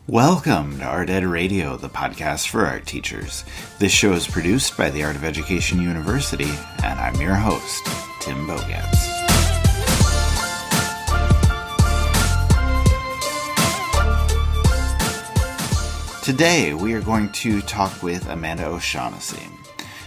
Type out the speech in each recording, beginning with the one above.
Welcome to Art Ed Radio, the podcast for art teachers. This show is produced by the Art of Education University, and I'm your host, Tim Bogatz. Today, we are going to talk with Amanda O'Shaughnessy.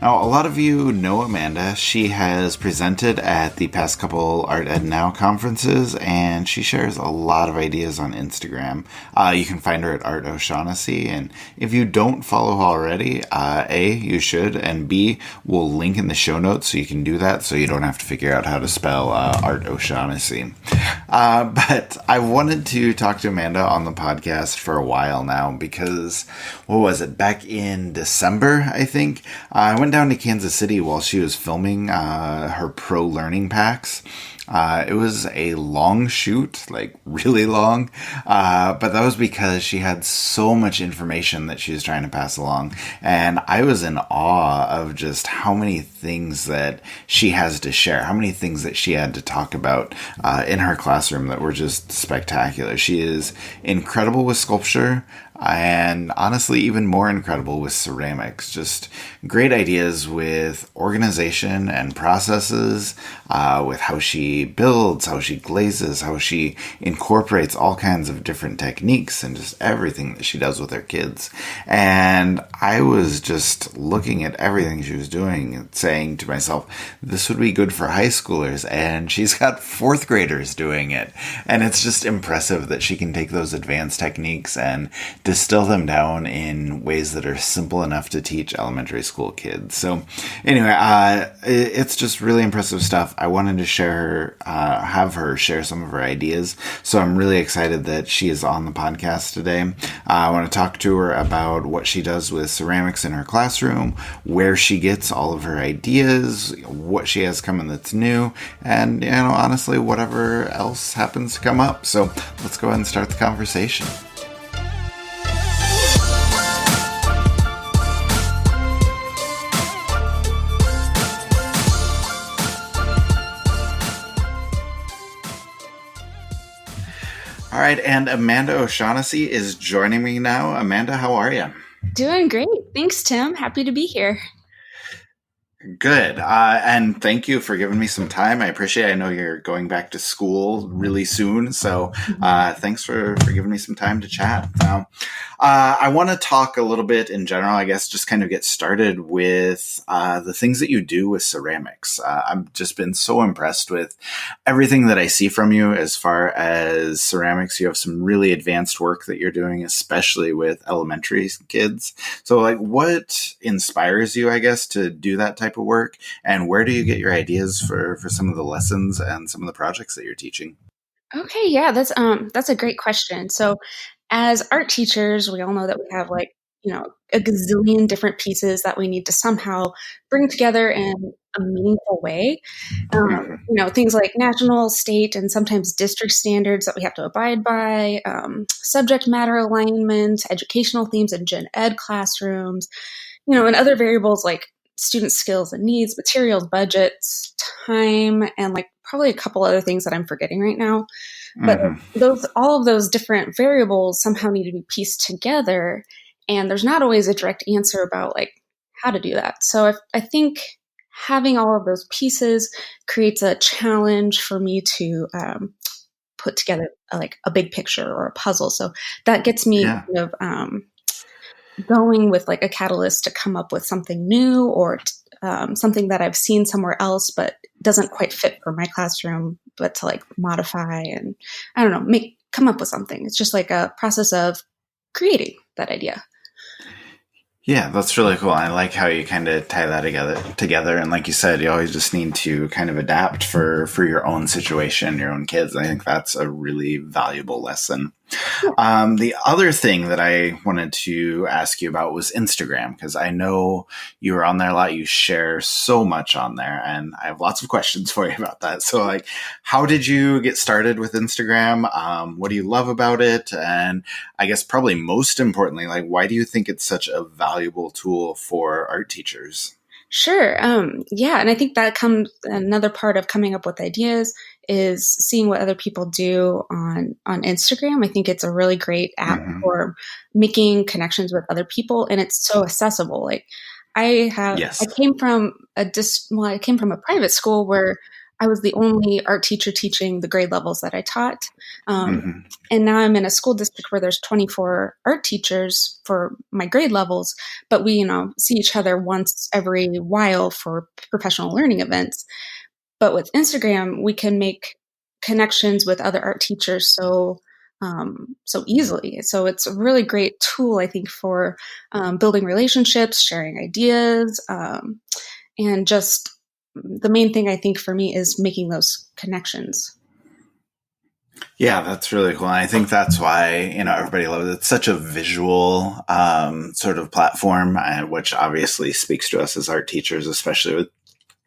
Now, a lot of you know Amanda. She has presented at the past couple Art Ed Now conferences, and she shares a lot of ideas on Instagram. You can find her at Art O'Shaughnessy, and if you don't follow her already, A, you should, and B, we'll link in the show notes so you can do that so you don't have to figure out how to spell Art O'Shaughnessy. But I wanted to talk to Amanda on the podcast for a while now because, what was it, back in December, I think, I went down to Kansas City while she was filming her pro learning packs. It was a long shoot, like really long, but that was because she had so much information that she was trying to pass along. And I was in awe of just how many things that she has to share, how many things that she had to talk about in her classroom that were just spectacular. She is incredible with sculpture, and honestly, even more incredible with ceramics. Just great ideas with organization and processes, with how she builds, how she glazes, how she incorporates all kinds of different techniques and just everything that she does with her kids. And I was just looking at everything she was doing and saying to myself, this would be good for high schoolers. And she's got fourth graders doing it. And it's just impressive that she can take those advanced techniques and distill them down in ways that are simple enough to teach elementary school kids. So anyway, it's just really impressive stuff. I wanted to have her share some of her ideas. So I'm really excited that she is on the podcast today. I want to talk to her about what she does with ceramics in her classroom, where she gets all of her ideas, what she has coming that's new, and, honestly, whatever else happens to come up. So let's go ahead and start the conversation. All right, and Amanda O'Shaughnessy is joining me now. Amanda, how are you? Doing great. Thanks, Tim. Happy to be here. Good. And thank you for giving me some time. I appreciate it. I know you're going back to school really soon. So thanks for giving me some time to chat. Now, I want to talk a little bit in general, I guess, just kind of get started with the things that you do with ceramics. I've just been so impressed with everything that I see from you as far as ceramics. You have some really advanced work that you're doing, especially with elementary kids. So, what inspires you, I guess, to do that type of work, and where do you get your ideas for some of the lessons and some of the projects that you're teaching? Okay, yeah, that's a great question. So, as art teachers, we all know that we have a gazillion different pieces that we need to somehow bring together in a meaningful way. Things like national, state, and sometimes district standards that we have to abide by, subject matter alignment, educational themes in gen ed classrooms, and other variables like student skills and needs, materials, budgets, time, and probably a couple other things that I'm forgetting right now. But all of those different variables somehow need to be pieced together, and there's not always a direct answer about how to do that. So I think having all of those pieces creates a challenge for me to put together a big picture or a puzzle. So that gets me kind of going with a catalyst to come up with something new or something that I've seen somewhere else but doesn't quite fit for my classroom, but to modify and I don't know, come up with something. It's just a process of creating that idea. Yeah, that's really cool. I like how you kind of tie that together. And like you said, you always just need to kind of adapt for your own situation, your own kids. I think that's a really valuable lesson. The other thing that I wanted to ask you about was Instagram, because I know you are on there a lot. You share so much on there, and I have lots of questions for you about that. So, how did you get started with Instagram? What do you love about it? And I guess probably most importantly, why do you think it's such a valuable tool for art teachers? Sure. Yeah, and I think that comes another part of coming up with ideas is seeing what other people do on Instagram. I think it's a really great app Hmm. for making connections with other people, and it's so accessible. Like I Yes. came from I came from a private school where I was the only art teacher teaching the grade levels that I taught. Um, Hmm. and now I'm in a school district where there's 24 art teachers for my grade levels, but we, see each other once every while for professional learning events. But with Instagram, we can make connections with other art teachers so easily. So it's a really great tool, I think, for building relationships, sharing ideas, and just the main thing I think for me is making those connections. Yeah, that's really cool. And I think that's why, everybody loves it. It's such a visual sort of platform, which obviously speaks to us as art teachers, especially with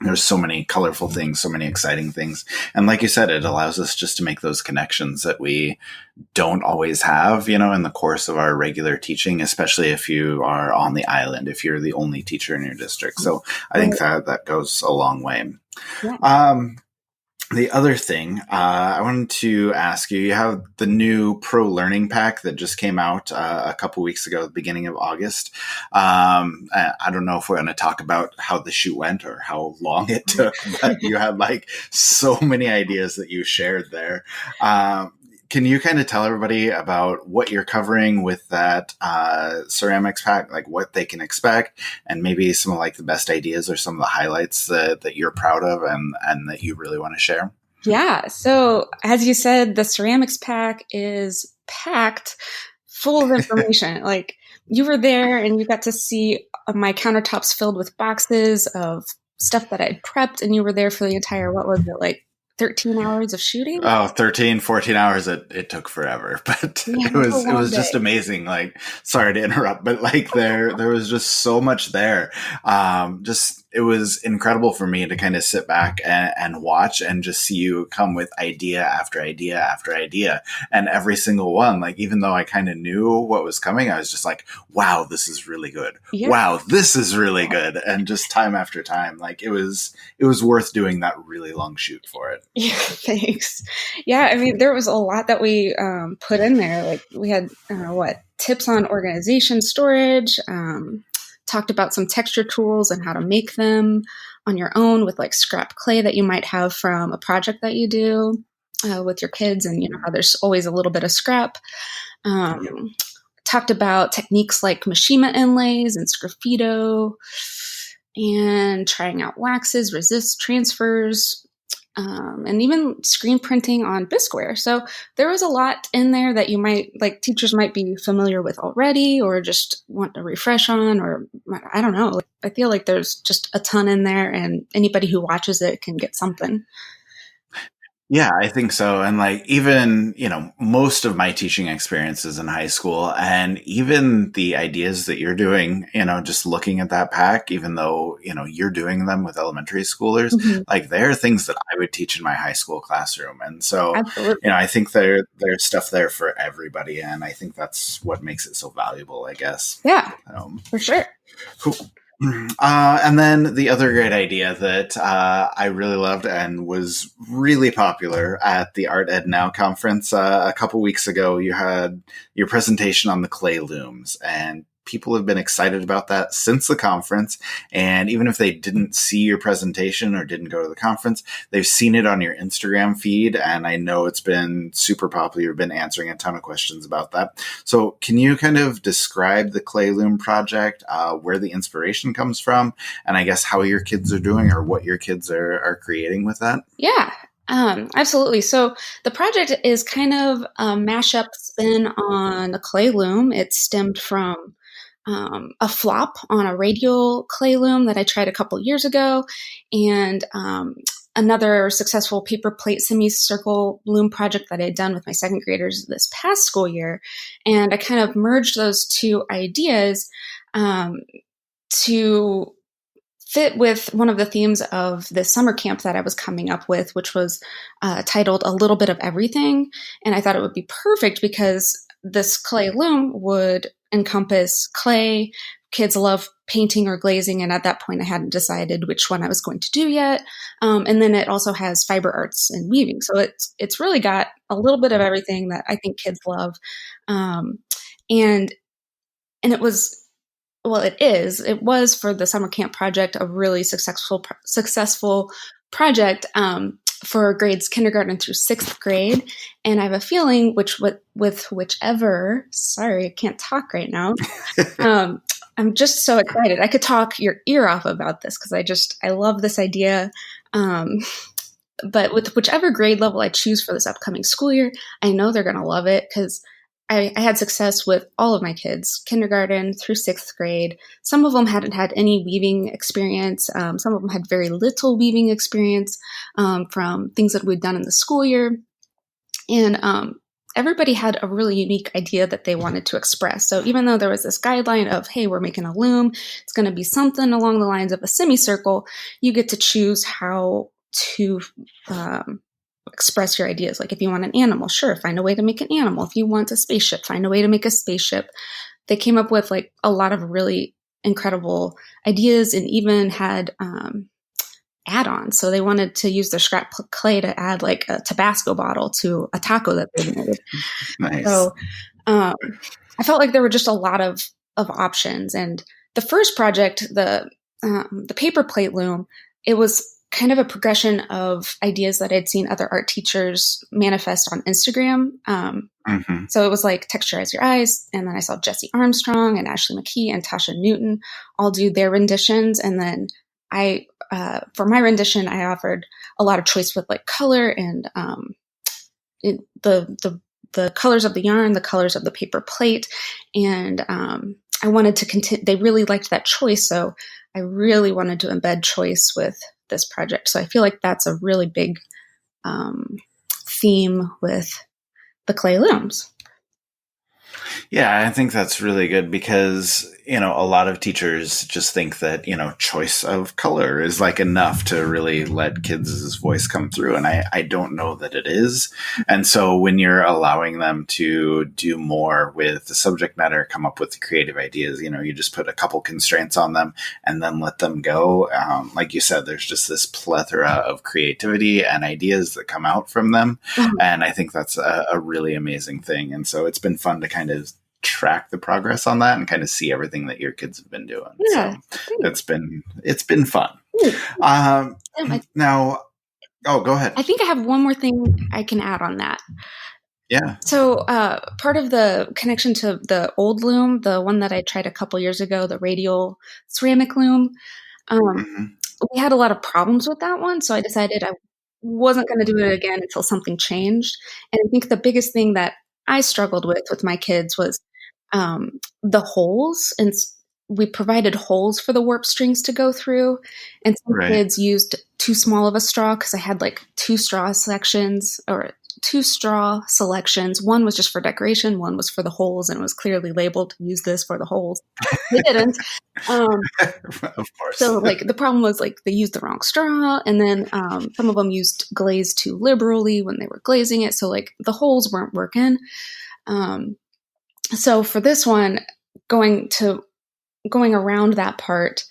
there's so many colorful things, so many exciting things. And like you said, it allows us just to make those connections that we don't always have, in the course of our regular teaching, especially if you are on the island, if you're the only teacher in your district. So I think Right. that goes a long way. Yeah. Um, the other thing I wanted to ask you, you have the new Pro Learning Pack that just came out a couple weeks ago, the beginning of August. I don't know if we're going to talk about how the shoot went or how long it took, but you had like so many ideas that you shared there. Can you kind of tell everybody about what you're covering with that ceramics pack, like what they can expect, and maybe some of like the best ideas or some of the highlights that you're proud of and that you really want to share? Yeah. So, as you said, the ceramics pack is packed full of information. Like, you were there and you got to see my countertops filled with boxes of stuff that I'd prepped, and you were there for the entire, what was it, like 13 hours of shooting? Oh, 13, 14 hours. It took forever, but Yeah, it it was a was, it long was just day. amazing. Like, sorry to interrupt, but like there was just so much there. It was incredible for me to kind of sit back and watch and just see you come with idea after idea after idea. And every single one, like, even though I kind of knew what was coming, I was just like, wow, this is really good. Yeah. Wow, this is really good. And just time after time, like it was worth doing that really long shoot for it. Yeah, thanks. Yeah, I mean, there was a lot that we put in there. Like we had tips on organization, storage, talked about some texture tools and how to make them on your own with like scrap clay that you might have from a project that you do with your kids, and how there's always a little bit of scrap. Yep. Um, Talked about techniques like Mishima inlays and Sgraffito, and trying out waxes, resist transfers, and even screen printing on Bisqueware. So there was a lot in there that you might, like, teachers might be familiar with already or just want to refresh on, or I don't know. I feel like there's just a ton in there, and anybody who watches it can get something. Yeah, I think so. And like, even, most of my teaching experiences in high school and even the ideas that you're doing, just looking at that pack, even though, you're doing them with elementary schoolers, Mhm. like they're things that I would teach in my high school classroom. And so, Absolutely. I think there's stuff there for everybody. And I think that's what makes it so valuable, I guess. Yeah, Um, for sure. cool. And then the other great idea that I really loved and was really popular at the Art Ed Now conference a couple weeks ago, you had your presentation on the clay looms, and people have been excited about that since the conference. And even if they didn't see your presentation or didn't go to the conference, they've seen it on your Instagram feed. And I know it's been super popular. You've been answering a ton of questions about that. So can you kind of describe the Clay Loom project, where the inspiration comes from, and I guess how your kids are doing or what your kids are creating with that? Yeah, absolutely. So the project is kind of a mashup spin on the clay loom. It stemmed from a flop on a radial clay loom that I tried a couple years ago, and another successful paper plate semicircle loom project that I had done with my second graders this past school year. And I kind of merged those two ideas um, to fit with one of the themes of the summer camp that I was coming up with, which was titled A Little Bit of Everything. And I thought it would be perfect because this clay loom would encompass clay. Kids love painting or glazing. And at that point, I hadn't decided which one I was going to do yet. And then it also has fiber arts and weaving. So it's really got a little bit of everything that I think kids love. And it was, well, it was for the summer camp project, a really successful project for grades kindergarten through 6th grade. And I have a feeling with whichever, sorry, I can't talk right now. I'm just so excited. I could talk your ear off about this because I love this idea. But with whichever grade level I choose for this upcoming school year, I know they're going to love it because I had success with all of my kids, kindergarten through 6th grade. Some of them hadn't had any weaving experience. Some of them had very little weaving experience from things that we'd done in the school year. And everybody had a really unique idea that they wanted to express. So even though there was this guideline of, hey, we're making a loom, it's going to be something along the lines of a semicircle, you get to choose how to express your ideas. Like if you want an animal, sure, find a way to make an animal. If you want a spaceship, find a way to make a spaceship. They came up with like a lot of really incredible ideas and even had add-ons. So they wanted to use their scrap clay to add like a Tabasco bottle to a taco that they made. Nice. So I felt like there were just a lot of options. And the first project, the paper plate loom, it was kind of a progression of ideas that I'd seen other art teachers manifest on Instagram. So it was like Texturize Your Eyes. And then I saw Jessie Armstrong and Ashley McKee and Tasha Newton all do their renditions. And then for my rendition, I offered a lot of choice with like color and the colors of the yarn, the colors of the paper plate. And I wanted to continue. They really liked that choice. So I really wanted to embed choice with this project. So I feel like that's a really big theme with the clay looms. Yeah, I think that's really good because, a lot of teachers just think that, choice of color is like enough to really let kids' voice come through. And I don't know that it is. And so when you're allowing them to do more with the subject matter, come up with the creative ideas, you just put a couple constraints on them and then let them go. Like you said, there's just this plethora of creativity and ideas that come out from them. Mm-hmm. And I think that's a really amazing thing. And so it's been fun to kind of track the progress on that and kind of see everything that your kids have been doing. Yeah, so it's been fun. Now, go ahead. I think I have one more thing I can add on that. Yeah. So part of the connection to the old loom, the one that I tried a couple years ago, the radial ceramic loom, we had a lot of problems with that one. So I decided I wasn't going to do it again until something changed. And I think the biggest thing that I struggled with my kids was the holes, and we provided holes for the warp strings to go through. And some kids used too small of a straw because I had like two straw selections. One was just for decoration, one was for the holes, and it was clearly labeled use this for the holes. They didn't. Of course. So like the problem was like they used the wrong straw, and then some of them used glaze too liberally when they were glazing it. So like the holes weren't working. So for this one, going around that part,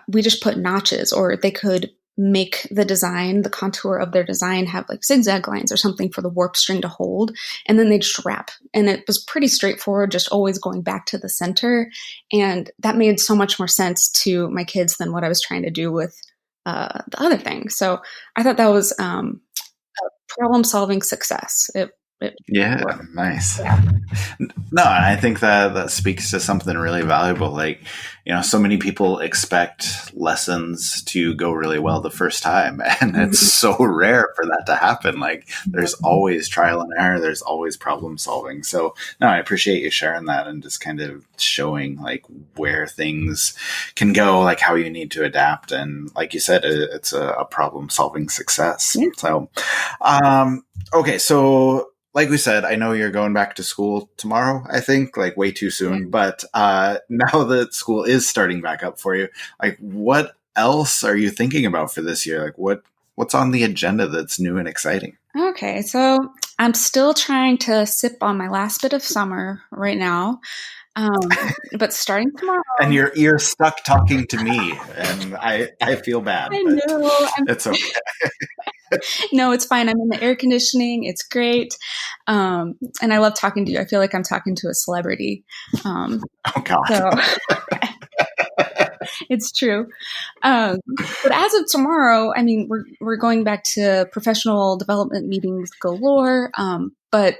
we just put notches, or they could make the design, the contour of their design have like zigzag lines or something for the warp string to hold. And then they just wrap. And it was pretty straightforward, just always going back to the center. And that made so much more sense to my kids than what I was trying to do with the other thing. So I thought that was a problem-solving success. Nice. Yeah. No, I think that speaks to something really valuable. Like, so many people expect lessons to go really well the first time, and it's so rare for that to happen. Like, there's always trial and error. There's always problem solving. So, no, I appreciate you sharing that and just kind of showing like where things can go, like how you need to adapt. And like you said, it's a problem solving success. Yeah. So, okay. So, like we said, I know you're going back to school tomorrow, I think, like way too soon. But now that school is starting back up for you, like what else are you thinking about for this year? Like what's on the agenda that's new and exciting? Okay, so I'm still trying to sip on my last bit of summer right now. But starting tomorrow, And you're stuck talking to me, and I feel bad, I but know. it's okay. No, it's fine. I'm in the air conditioning. It's great. And I love talking to you. I feel like I'm talking to a celebrity. Oh God. So it's true. But as of tomorrow, I mean, we're going back to professional development meetings galore. But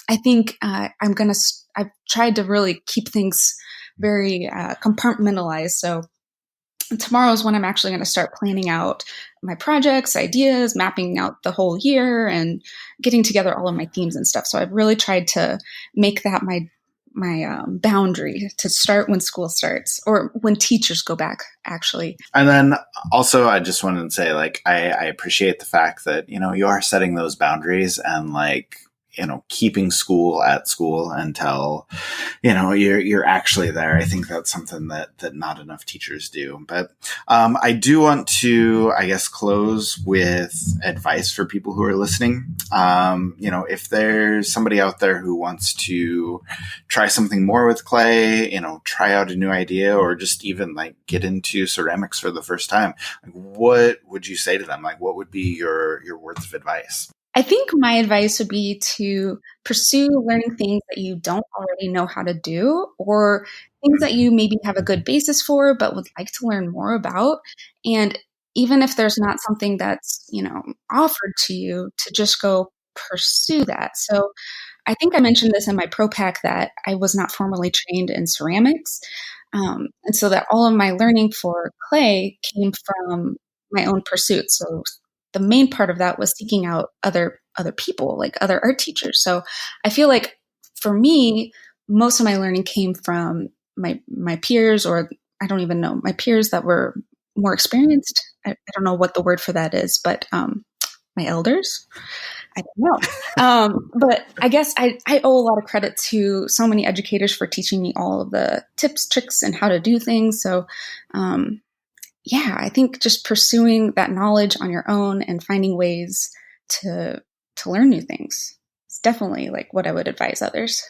I think I've tried to really keep things very compartmentalized. So tomorrow is when I'm actually going to start planning out my projects, ideas, mapping out the whole year, and getting together all of my themes and stuff. So I've really tried to make that my boundary to start when school starts or when teachers go back, actually. And then also, I just wanted to say, like, I appreciate the fact that, you are setting those boundaries and, like, keeping school at school until, you're actually there. I think that's something that not enough teachers do. But I do want to, I guess, close with advice for people who are listening. If there's somebody out there who wants to try something more with clay, try out a new idea, or just even like get into ceramics for the first time, like, what would you say to them? Like, what would be your words of advice? I think my advice would be to pursue learning things that you don't already know how to do, or things that you maybe have a good basis for but would like to learn more about. And even if there's not something that's, offered to you, to just go pursue that. So I think I mentioned this in my pro pack that I was not formally trained in ceramics. And so that all of my learning for clay came from my own pursuit. So the main part of that was seeking out other people, like other art teachers. So I feel like for me, most of my learning came from my peers, or I don't even know, my peers that were more experienced. I don't know what the word for that is, but my elders. I don't know. But I guess I owe a lot of credit to so many educators for teaching me all of the tips, tricks, and how to do things. So I think just pursuing that knowledge on your own and finding ways to learn new things is definitely like what I would advise others.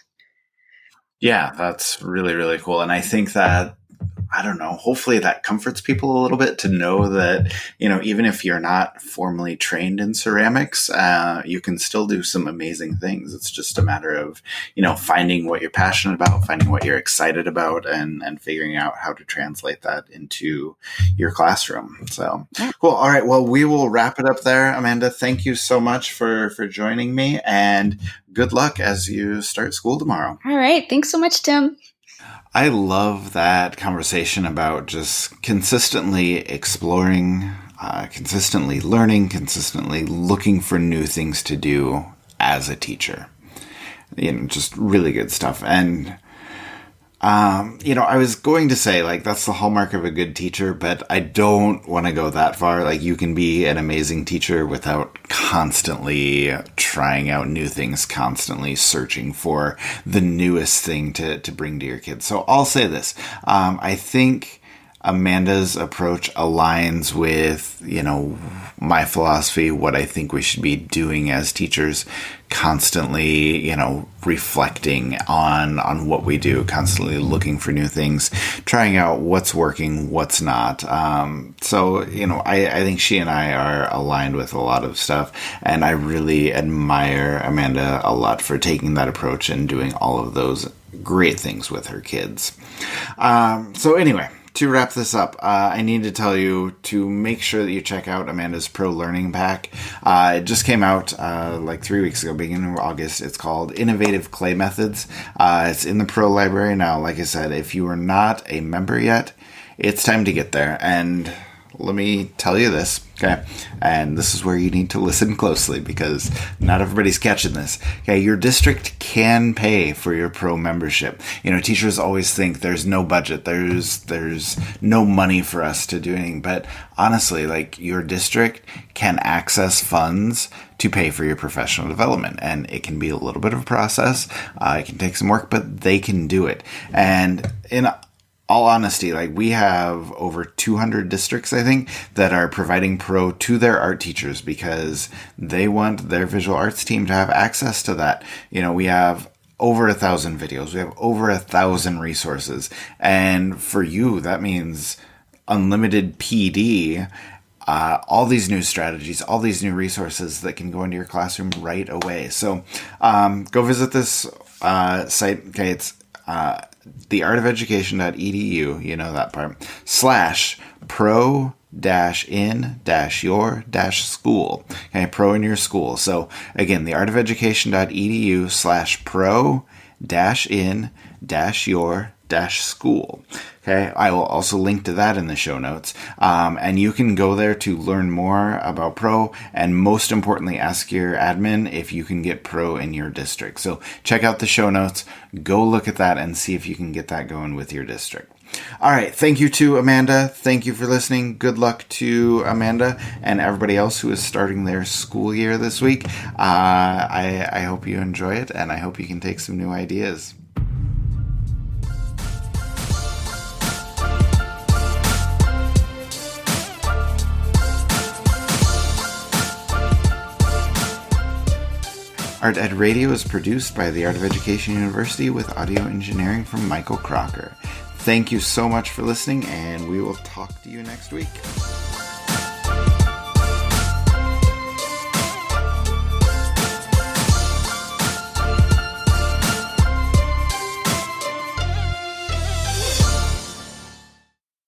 Yeah, that's really, really cool. And I think that, I don't know, hopefully that comforts people a little bit to know that, even if you're not formally trained in ceramics, you can still do some amazing things. It's just a matter of, finding what you're passionate about, finding what you're excited about, and figuring out how to translate that into your classroom. So cool. All right. Well, we will wrap it up there. Amanda, thank you so much for joining me, and good luck as you start school tomorrow. All right. Thanks so much, Tim. I love that conversation about just consistently exploring, consistently learning, consistently looking for new things to do as a teacher. Just really good stuff. And, I was going to say, like, that's the hallmark of a good teacher, but I don't want to go that far. Like, you can be an amazing teacher without constantly trying out new things, constantly searching for the newest thing to bring to your kids. So I'll say this. I think Amanda's approach aligns with, my philosophy, what I think we should be doing as teachers, constantly, reflecting on what we do, constantly looking for new things, trying out what's working, what's not. So, I think she and I are aligned with a lot of stuff, and I really admire Amanda a lot for taking that approach and doing all of those great things with her kids. So anyway, to wrap this up, I need to tell you to make sure that you check out Amanda's Pro Learning Pack. It just came out like 3 weeks ago, beginning of August. It's called Innovative Clay Methods. It's in the Pro Library now. Like I said, if you are not a member yet, it's time to get there. And let me tell you this, okay? And this is where you need to listen closely because not everybody's catching this. Okay, your district can pay for your pro membership. Teachers always think there's no budget, there's no money for us to do anything. But honestly, like, your district can access funds to pay for your professional development. And it can be a little bit of a process. It can take some work, but they can do it. And in all honesty, like, we have over 200 districts, I think, that are providing pro to their art teachers because they want their visual arts team to have access to that. We have over 1,000 videos. We have over 1,000 resources. And for you, that means unlimited PD, all these new strategies, all these new resources that can go into your classroom right away. So go visit this site. Okay, it's theartofeducation.edu, you know that part, /pro-in-your-school. Okay, pro in your school. So again, theartofeducation.edu/pro-in-your-school. Okay, I will also link to that in the show notes. And you can go there to learn more about Pro, and most importantly, ask your admin if you can get Pro in your district. So check out the show notes, go look at that, and see if you can get that going with your district. All right, thank you to Amanda. Thank you for listening. Good luck to Amanda and everybody else who is starting their school year this week. I hope you enjoy it, and I hope you can take some new ideas. Art Ed Radio is produced by the Art of Education University with audio engineering from Michael Crocker. Thank you so much for listening, and we will talk to you next week.